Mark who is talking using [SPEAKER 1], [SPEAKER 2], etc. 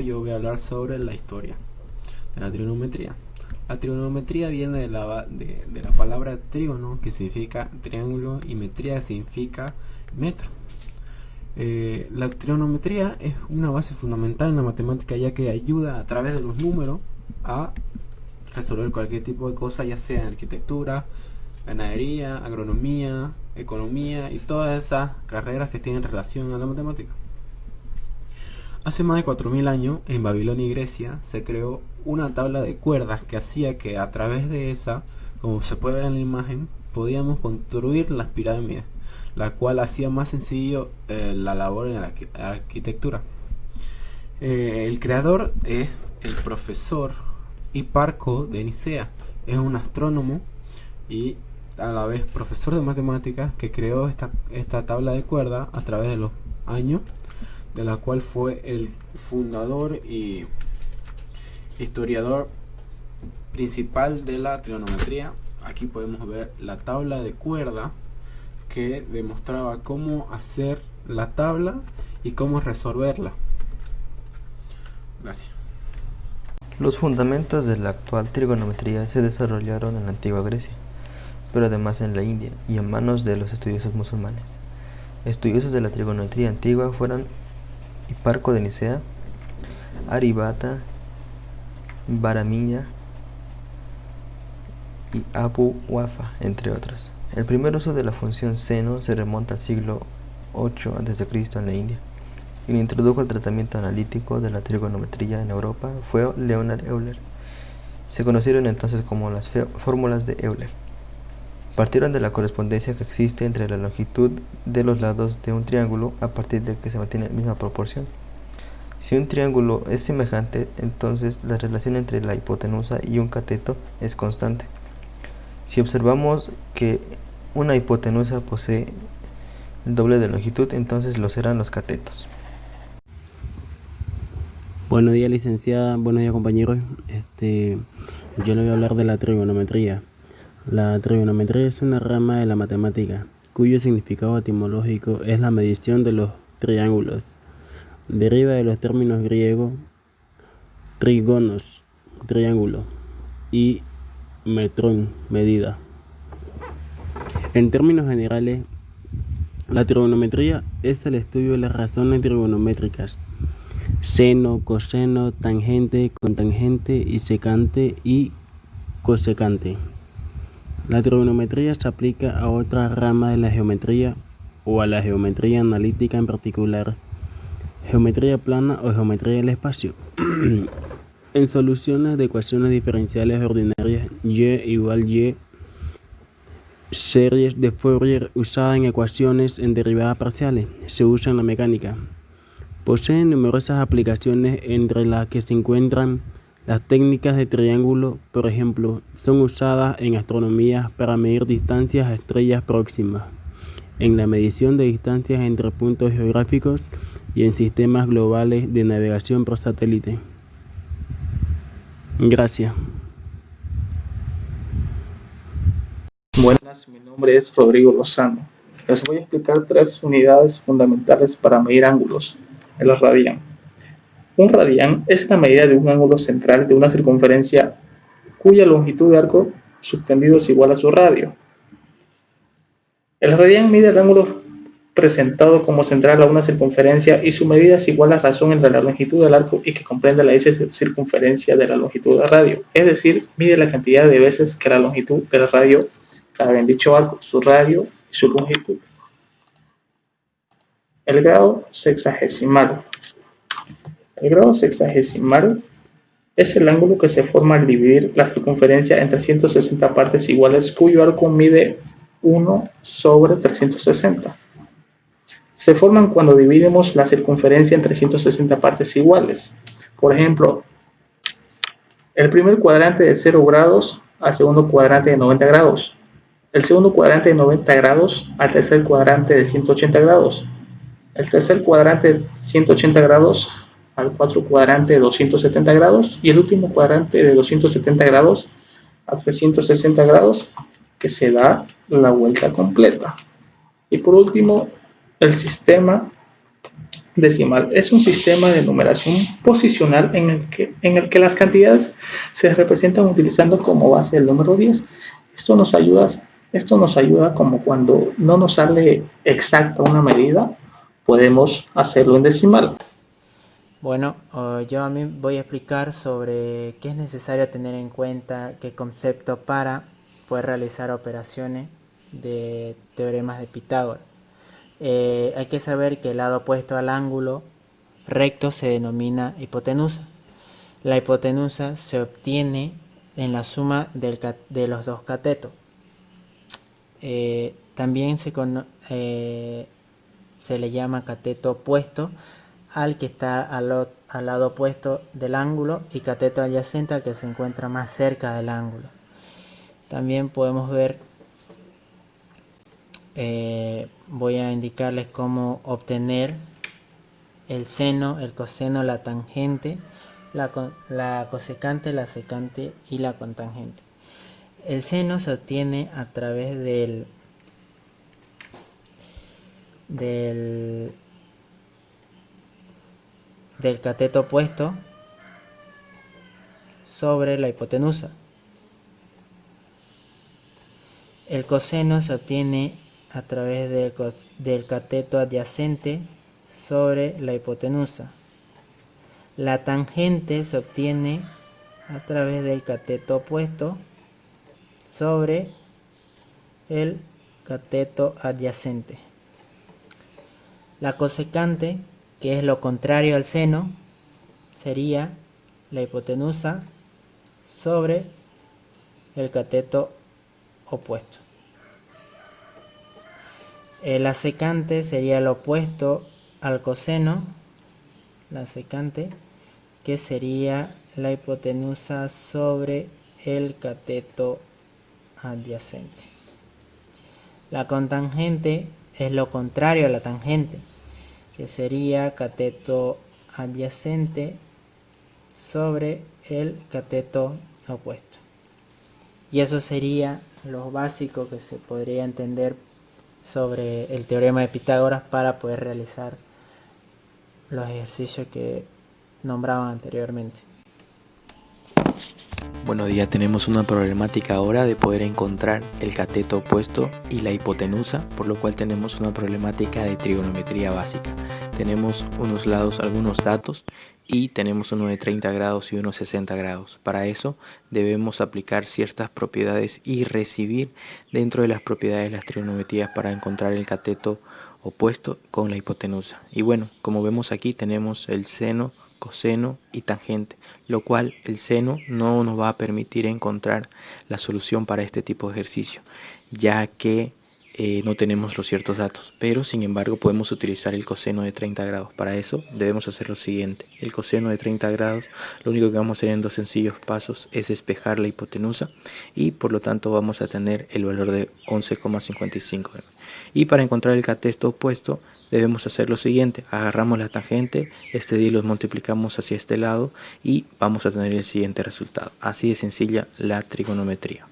[SPEAKER 1] yo voy a hablar sobre la historia de la trigonometría. La trigonometría viene de la palabra trígono, que significa triángulo, y metría significa metro. La trigonometría es una base fundamental en la matemática, ya que ayuda a través de los números a resolver cualquier tipo de cosa, ya sea en arquitectura, ganadería, agronomía, economía y todas esas carreras que tienen relación a la matemática. Hace más de 4000 años, en Babilonia y Grecia, se creó una tabla de cuerdas que hacía que a través de esa, como se puede ver en la imagen, podíamos construir las pirámides, la cual hacía más sencillo la labor en la arquitectura. El creador es el profesor Hiparco de Nicea. Es un astrónomo y a la vez profesor de matemáticas que creó esta tabla de cuerdas a través de los años, de la cual fue el fundador y historiador principal de la trigonometría. Aquí podemos ver la tabla de cuerda que demostraba cómo hacer la tabla y cómo resolverla. Gracias.
[SPEAKER 2] Los fundamentos de la actual trigonometría se desarrollaron en la antigua Grecia, pero además en la India y en manos de los estudiosos musulmanes. Estudiosos de la trigonometría antigua fueron Hiparco de Nicea, Aryabhata, Bharamiya y Abu Wafa, entre otros. El primer uso de la función seno se remonta al siglo VIII a.C. en la India. Quien introdujo el tratamiento analítico de la trigonometría en Europa fue Leonhard Euler. Se conocieron entonces como las fórmulas de Euler. Partieron de la correspondencia que existe entre la longitud de los lados de un triángulo a partir de que se mantiene la misma proporción. Si un triángulo es semejante, entonces la relación entre la hipotenusa y un cateto es constante. Si observamos que una hipotenusa posee el doble de longitud, entonces lo serán los catetos.
[SPEAKER 3] Buenos días, licenciada, buenos días, compañeros. Yo le voy a hablar de la trigonometría. La trigonometría es una rama de la matemática cuyo significado etimológico es la medición de los triángulos. Deriva de los términos griegos trigonos, triángulo, y metrón, medida. En términos generales, la trigonometría es el estudio de las razones trigonométricas: seno, coseno, tangente, cotangente y secante y cosecante. La trigonometría se aplica a otra rama de la geometría o a la geometría analítica, en particular geometría plana o geometría del espacio. En soluciones de ecuaciones diferenciales ordinarias, y igual y, series de Fourier usadas en ecuaciones en derivadas parciales, se usa en la mecánica. Poseen numerosas aplicaciones, entre las que se encuentran las técnicas de triángulo. Por ejemplo, son usadas en astronomía para medir distancias a estrellas próximas, en la medición de distancias entre puntos geográficos y en sistemas globales de navegación por satélite. Gracias.
[SPEAKER 4] Buenas, mi nombre es Rodrigo Lozano. Les voy a explicar 3 unidades fundamentales para medir ángulos: el radián. Un radián es la medida de un ángulo central de una circunferencia cuya longitud de arco subtendido es igual a su radio. El radián mide el ángulo presentado como central a una circunferencia y su medida es igual a la razón entre la longitud del arco y que comprende la circunferencia de la longitud del radio, es decir, mide la cantidad de veces que la longitud del radio cabe en dicho arco, su radio y su longitud. El grado sexagesimal. El grado sexagesimal es el ángulo que se forma al dividir la circunferencia en 360 partes iguales cuyo arco mide 1/360. Se forman cuando dividimos la circunferencia en 360 partes iguales. Por ejemplo, el primer cuadrante de 0 grados al segundo cuadrante de 90 grados, el segundo cuadrante de 90 grados al tercer cuadrante de 180 grados, el tercer cuadrante de 180 grados al cuarto cuadrante de 270 grados y el último cuadrante de 270 grados a 360 grados, que se da la vuelta completa. Y por último, el sistema decimal. Es un sistema de numeración posicional en el que las cantidades se representan utilizando como base el número 10. Esto nos ayuda, esto nos ayuda como cuando no nos sale exacta una medida, podemos hacerlo en decimal.
[SPEAKER 5] Bueno, yo a mí voy a explicar sobre qué es necesario tener en cuenta, qué concepto para poder realizar operaciones de teoremas de Pitágoras. Hay que saber que el lado opuesto al ángulo recto se denomina hipotenusa. La hipotenusa se obtiene en la suma de los dos catetos. También se le llama cateto opuesto al que está al lado opuesto del ángulo y cateto adyacente al que se encuentra más cerca del ángulo. También podemos ver, voy a indicarles cómo obtener el seno, el coseno, la tangente, la cosecante, la secante y la cotangente. El seno se obtiene a través del cateto opuesto sobre la hipotenusa. El coseno se obtiene a través del cateto adyacente sobre la hipotenusa. La tangente se obtiene a través del cateto opuesto sobre el cateto adyacente. La cosecante, que es lo contrario al seno, sería la hipotenusa sobre el cateto opuesto. La secante sería lo opuesto al coseno, la secante, que sería la hipotenusa sobre el cateto adyacente. La cotangente es lo contrario a la tangente, que sería cateto adyacente sobre el cateto opuesto. Y eso sería lo básico que se podría entender sobre el teorema de Pitágoras para poder realizar los ejercicios que nombraban anteriormente.
[SPEAKER 2] Bueno, ya tenemos una problemática ahora de poder encontrar el cateto opuesto y la hipotenusa, por lo cual tenemos una problemática de trigonometría básica. Tenemos unos lados, algunos datos, y tenemos uno de 30 grados y uno de 60 grados. Para eso debemos aplicar ciertas propiedades y recibir dentro de las propiedades de las trigonometrías para encontrar el cateto opuesto con la hipotenusa. Y bueno, como vemos aquí tenemos el seno, coseno y tangente, lo cual el seno no nos va a permitir encontrar la solución para este tipo de ejercicio, ya que no tenemos los ciertos datos, pero sin embargo podemos utilizar el coseno de 30 grados. Para eso debemos hacer lo siguiente: el coseno de 30 grados, lo único que vamos a hacer en 2 sencillos pasos es despejar la hipotenusa y por lo tanto vamos a tener el valor de 11,55. Y para encontrar el cateto opuesto debemos hacer lo siguiente: agarramos la tangente, este día los multiplicamos hacia este lado y vamos a tener el siguiente resultado. Así de sencilla la trigonometría.